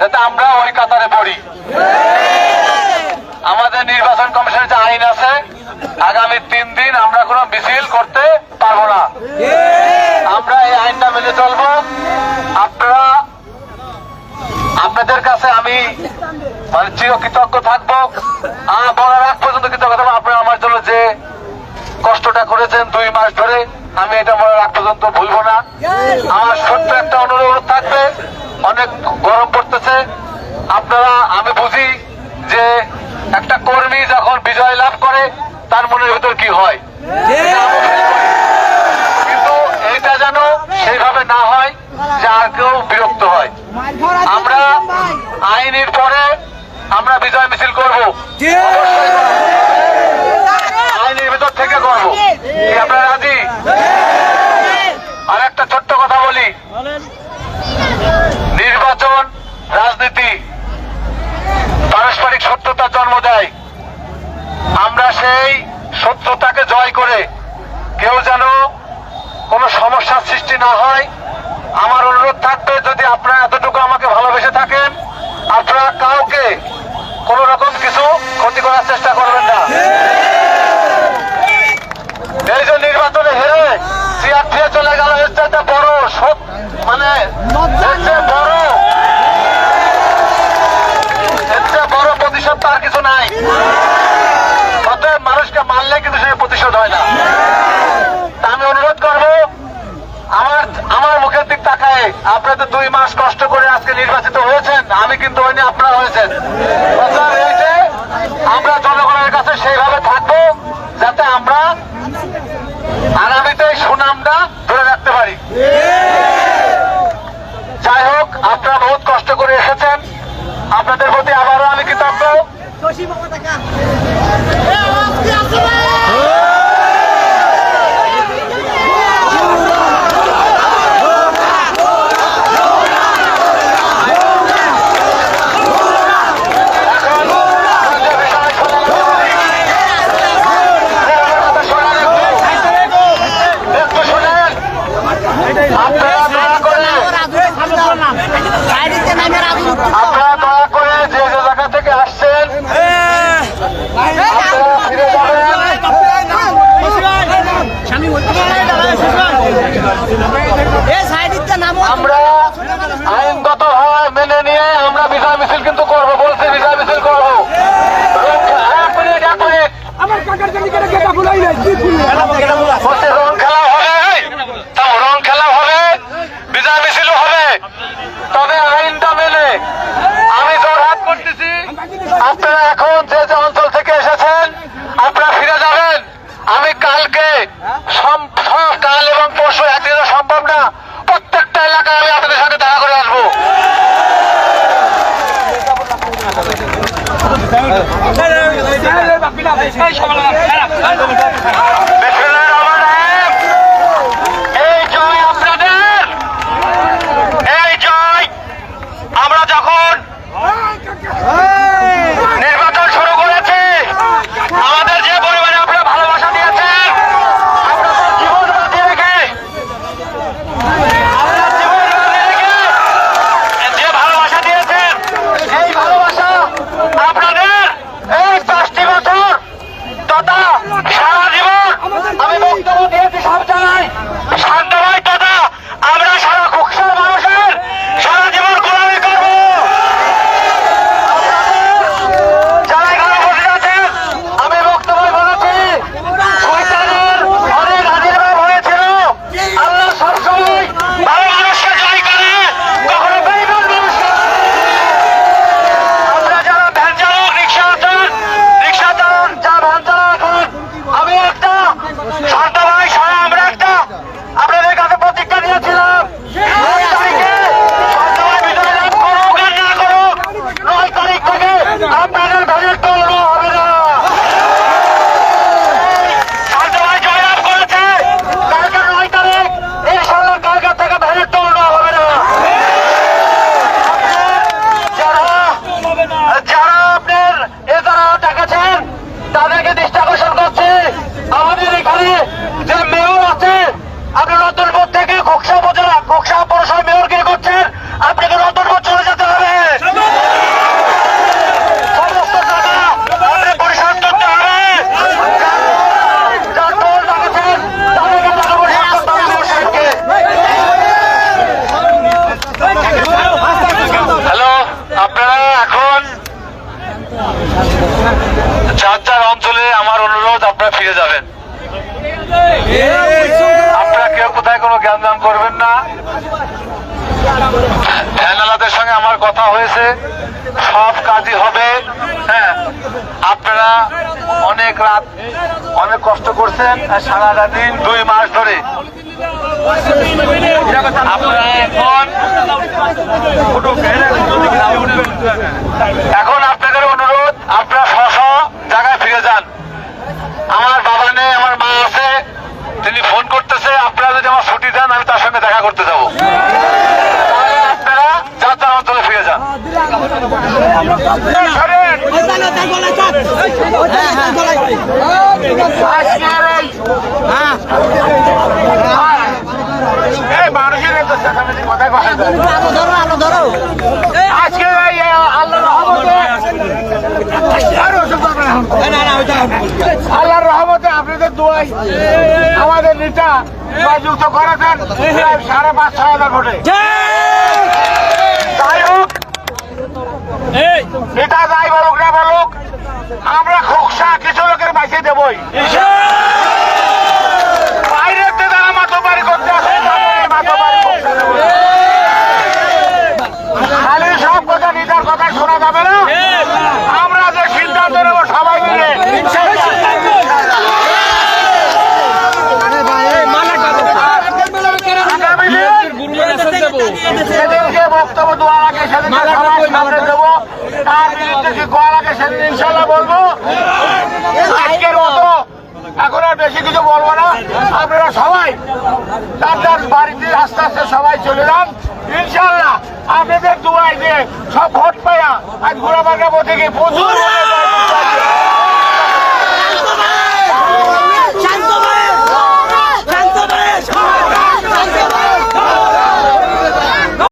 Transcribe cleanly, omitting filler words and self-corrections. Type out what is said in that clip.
যাতে আমরা ওই কাতারে পড়ি। আমাদের নির্বাচন কমিশনের যে আইন আছে, আগামী 3 দিন আমরা কোনো মিছিল করতে পারবো না। আমরা এই আইনটা মেনে চলবো। আপনাদের কাছে আমি চিরকৃতজ্ঞ থাকবো। বলার আগ পর্যন্ত কৃতজ্ঞ থাকবো। আপনারা আমার জন্য যে কষ্টটা করেছেন 2 মাস ধরে, আমি এটা বলার আগ পর্যন্ত ভুলবো না। আমার ছোট্ট একটা অনুরোধ থাকবে, অনেক গরম পড়তেছে। আপনারা, আমি বুঝি যে একটা কর্মী যখন বিজয় লাভ করে তার মনের ভিতর কি হয়, কিন্তু এইটা যেন সেইভাবে না হয় যে আর কেউ বিরক্ত হয়। আমরা আইনের পরে আমরা বিজয় মিছিল করবো, আইনের ভিতর থেকে করবো। আপনারা রাজি? আর একটা ছোট্ট কথা বলি, নির্বাচন রাজনীতি পারস্পরিক শত্রুতার জন্ম দেয়। আমরা সেই শত্রুতাকে জয় করে কেউ যেন কোনো সমস্যার সৃষ্টি না হয়। আমার অনুরোধ থাকবে, যদি আপনারা এতটুকু আমাকে ভালোবেসে থাকেন, আপনারা কাউকে কোন রকম কিছু ক্ষতি করার চেষ্টা করবেন না। এই যে নির্বাচনে হেরে চেয়ার দিয়ে চলে গেল, এর চাইতে বড় মানে বড় প্রতিশোধ তার কিছু নাই। অতএব মানুষকে মারলে কিন্তু সে প্রতিশোধ হয় না। আমি অনুরোধ করবো, আমার মুখের দিক তাকায়, আপনাদের 2 মাস কষ্ট করে আজকে নির্বাচিত হয়েছেন, আমি কিন্তু হয়নি, আপনারা হয়েছেন। আমরা জনগণের কাছে সেইভাবে থাকবো যাতে আমরা আগামীতে সুনামটা ধরে রাখতে পারি। যাই হোক, আপনারা বহুত কষ্ট করে এসেছেন, আপনাদের প্রতি আবারও আমি কৃতজ্ঞ। আপনারা দয়া করে যে যে জায়গা থেকে আসছেন ফিরে যাবেন। আমরা আইনগত হয় মেনে নিয়ে আমরা বিজয় মিছিল কিন্তু করবো, বলছি বিজয় মিছিল করবো। রং খেলা হবে, বিজয় মিছিলও হবে, তবে আইনটা মেনে। আমি জোরহাট করতেছি, আপনারা এখন যে যে অঞ্চল থেকে এসেছেন আপনারা ফিরে যাবেন। আমি কালকে কাল এবং পরশু একদিনও সম্ভব না, প্রত্যেকটা এলাকায় আমি আপনাদের সাথে দেখা করে আসবো। এই জয় আপনাদের, এই জয়। আমরা যখন নির্বাচন শুরু করেছি, আমাদের যে পরিমাণে আপনারা ভালোবাসা দিয়েছেন, আপনাদের জীবন বাজি রেখে যে ভালোবাসা দিয়েছেন, এই ভালোবাসা আপনাদের এই 5টি বছর তথা সারা জীবন ফিরে যাবেন। আপনারা কেউ কোথায় কোনো জ্ঞানদান করবেন না। ভ্যানওয়ালাদের সঙ্গে আমার কথা হয়েছে, সব কাজই হবে। হ্যাঁ, আপনারা অনেক রাত অনেক কষ্ট করছেন, সারাটা দিন 2 মাস ধরে। আপনারা এখন আপনাদের অনুরোধ, আপনারা স্ব জায়গায় ফিরে যান। আমার বাবা নেই, আমার মা আছে, তিনি ফোন করতেছে, আপনারা যদি আমার ছুটি দেন আমি তার সঙ্গে দেখা করতে যাবো। আপনারা যাত্রা অঞ্চলে ফিরে যান। আল্লাহর রহমতে আপনাদের দোয়াই আমাদের নেতা যুক্ত করেছেন 5,500 ভোটে। যাই হোক, নেতা যাই বলুক না বলুক, আমরা খোকসা কিছু লোকের বাইসে দেবই। বাইরের যারা মাতবাড়ি করতে আসে মাতবাড়ি খালি সব কথা নেতার কথা শোনা যাবে না। আমরা যে সিদ্ধান্ত নেব সবাই মিলে সেদিনকে বক্তব্য দেওয়ার আগে সেদিনকে সবাই সামনে দেবো, তার বিরুদ্ধে কি করার আগে সেদিন ইনশাল্লাহ বলবো। আজকের মতো এখন আর বেশি কিছু বলবো না। আপনারা সবাই তার তার বাড়িতে আস্তে আস্তে সবাই চলে যান। ইনশাল্লাহ আপনাদের দুয়ায় দিয়ে সব ভোট পাইয়া আজ ঘোরাবাগা থেকে প্রচুর